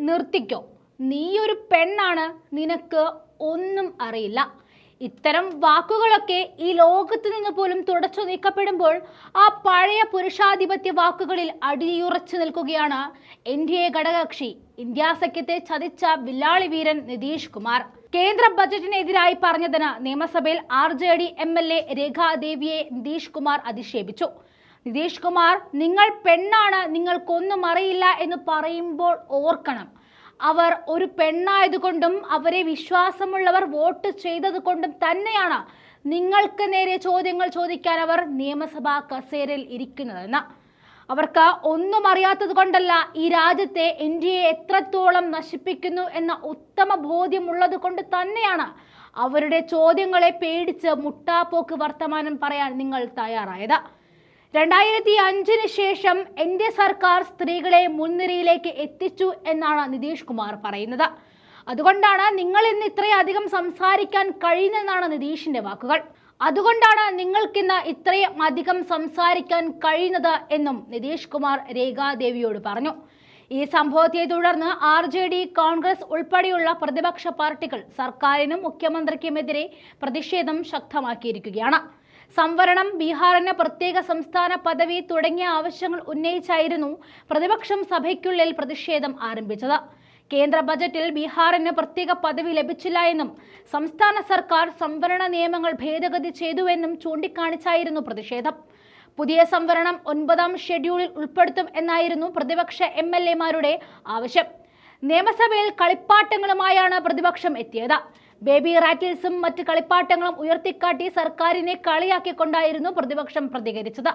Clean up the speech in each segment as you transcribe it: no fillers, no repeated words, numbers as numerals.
നിർത്തിക്കോ, നീയൊരു പെണ്ണാണ്, നിനക്ക് ഒന്നും അറിയില്ല. ഇത്തരം വാക്കുകളൊക്കെ ഈ ലോകത്ത് നിന്ന് പോലും തുടച്ചു നീക്കപ്പെടുമ്പോൾ ആ പഴയ പുരുഷാധിപത്യ വാക്കുകളിൽ അടിയുറച്ചു നിൽക്കുകയാണ് NDA ഘടകകക്ഷി ഇന്ത്യ സഖ്യത്തെ ചതിച്ച വില്ലാളി വീരൻ നിതീഷ് കുമാർ. കേന്ദ്ര ബജറ്റിനെതിരായി പറഞ്ഞതിന് നിയമസഭയിൽ RJD MLA രേഖാ ദേവിയെ നിതീഷ് കുമാർ അധിക്ഷേപിച്ചു. നിതീഷ് കുമാർ, നിങ്ങൾ പെണ്ണാണ്, നിങ്ങൾക്കൊന്നും അറിയില്ല എന്ന് പറയുമ്പോൾ ഓർക്കണം, അവർ ഒരു പെണ്ണായതുകൊണ്ടും അവരെ വിശ്വാസമുള്ളവർ വോട്ട് ചെയ്തത് കൊണ്ടും തന്നെയാണ് നിങ്ങൾക്ക് നേരെ ചോദ്യങ്ങൾ ചോദിക്കാൻ അവർ നിയമസഭാ കസേരയിൽ ഇരിക്കുന്നതെന്ന്. അവർക്ക് ഒന്നും അറിയാത്തത് കൊണ്ടല്ല, ഈ രാജ്യത്തെ NDA എത്രത്തോളം നശിപ്പിക്കുന്നു എന്ന ഉത്തമ ബോധ്യമുള്ളത് കൊണ്ട് തന്നെയാണ് അവരുടെ ചോദ്യങ്ങളെ പേടിച്ച് മുട്ടാപ്പോക്ക് വർത്തമാനം പറയാൻ നിങ്ങൾ തയ്യാറായത്. 2005 ശേഷം എന്റെ സർക്കാർ സ്ത്രീകളെ മുൻനിരയിലേക്ക് എത്തിച്ചു എന്നാണ് നിതീഷ് കുമാർ പറയുന്നത്. അതുകൊണ്ടാണ് നിങ്ങൾ ഇന്ന് ഇത്രയധികം സംസാരിക്കാൻ കഴിയുന്നതെന്നാണ് നിതീഷിന്റെ വാക്കുകൾ. അതുകൊണ്ടാണ് നിങ്ങൾക്കിന്ന് ഇത്രയും അധികം സംസാരിക്കാൻ കഴിയുന്നത് എന്നും നിതീഷ് കുമാർ രേഖാദേവിയോട് പറഞ്ഞു. ഈ സംഭവത്തെ തുടർന്ന് RJD, കോൺഗ്രസ് ഉൾപ്പെടെയുള്ള പ്രതിപക്ഷ പാർട്ടികൾ സർക്കാരിനും മുഖ്യമന്ത്രിക്കുമെതിരെ പ്രതിഷേധം ശക്തമാക്കിയിരിക്കുകയാണ്. സംവരണം, ബീഹാറിന് പ്രത്യേക സംസ്ഥാന പദവി തുടങ്ങിയ ആവശ്യങ്ങൾ ഉന്നയിച്ചായിരുന്നു പ്രതിപക്ഷം സഭയ്ക്കുള്ളിൽ പ്രതിഷേധം ആരംഭിച്ചത്. കേന്ദ്ര ബജറ്റിൽ ബീഹാറിന് പ്രത്യേക പദവി ലഭിച്ചില്ല എന്നും സംസ്ഥാന സർക്കാർ സംവരണ നിയമങ്ങൾ ഭേദഗതി ചെയ്തുവെന്നും ചൂണ്ടിക്കാണിച്ചായിരുന്നു പ്രതിഷേധം. പുതിയ സംവരണം 9ാം ഷെഡ്യൂളിൽ ഉൾപ്പെടുത്തും എന്നായിരുന്നു പ്രതിപക്ഷ MLA-മാരുടെ ആവശ്യം. നിയമസഭയിൽ കളിപ്പാട്ടങ്ങളുമായാണ് പ്രതിപക്ഷം എത്തിയത്. ബേബി റാറ്റിൽസും മറ്റ് കളിപ്പാട്ടങ്ങളും ഉയർത്തിക്കാട്ടി സർക്കാരിനെ കളിയാക്കിക്കൊണ്ടായിരുന്നു പ്രതിപക്ഷം പ്രതികരിച്ചത്.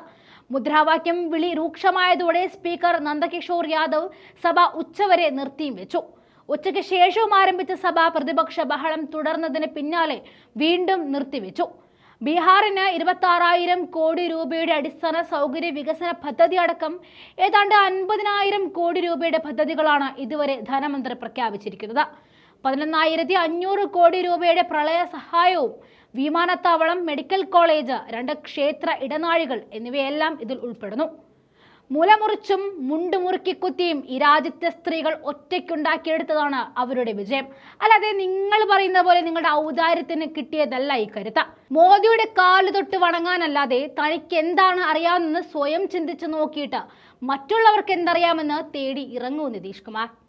മുദ്രാവാക്യം വിളി രൂക്ഷമായതോടെ സ്പീക്കർ നന്ദകിഷോർ യാദവ് സഭ ഉച്ചവരെ നിർത്തിയും വെച്ചു. ഉച്ചയ്ക്ക് ശേഷവും ആരംഭിച്ച സഭ പ്രതിപക്ഷ ബഹളം തുടർന്നതിന് പിന്നാലെ വീണ്ടും നിർത്തിവെച്ചു. ബീഹാറിന് 26,000 കോടി രൂപയുടെ അടിസ്ഥാന സൗകര്യ വികസന പദ്ധതി അടക്കം ഏതാണ്ട് 50,000 കോടി രൂപയുടെ പദ്ധതികളാണ് ഇതുവരെ ധനമന്ത്രി പ്രഖ്യാപിച്ചിരിക്കുന്നത്. 11,500 കോടി രൂപയുടെ പ്രളയ സഹായവും വിമാനത്താവളം, മെഡിക്കൽ കോളേജ്, 2 ക്ഷേത്ര ഇടനാഴികൾ എന്നിവയെല്ലാം ഇതിൽ ഉൾപ്പെടുന്നു. മുലമുറിച്ചും മുണ്ടുമുറുക്കിക്കുത്തിയും ഈ രാജ്യത്തെ സ്ത്രീകൾ ഒറ്റയ്ക്കുണ്ടാക്കിയെടുത്തതാണ് അവരുടെ വിജയം. അല്ലാതെ നിങ്ങൾ പറയുന്ന പോലെ നിങ്ങളുടെ ഔദാര്യത്തിന് കിട്ടിയതല്ല ഈ കരുത്ത്. മോദിയുടെ കാല് തൊട്ട് വണങ്ങാനല്ലാതെ തനിക്ക് എന്താണ് അറിയാമെന്ന് സ്വയം ചിന്തിച്ചു നോക്കിയിട്ട് മറ്റുള്ളവർക്ക് എന്തറിയാമെന്ന് തേടി ഇറങ്ങൂ നിതീഷ് കുമാർ.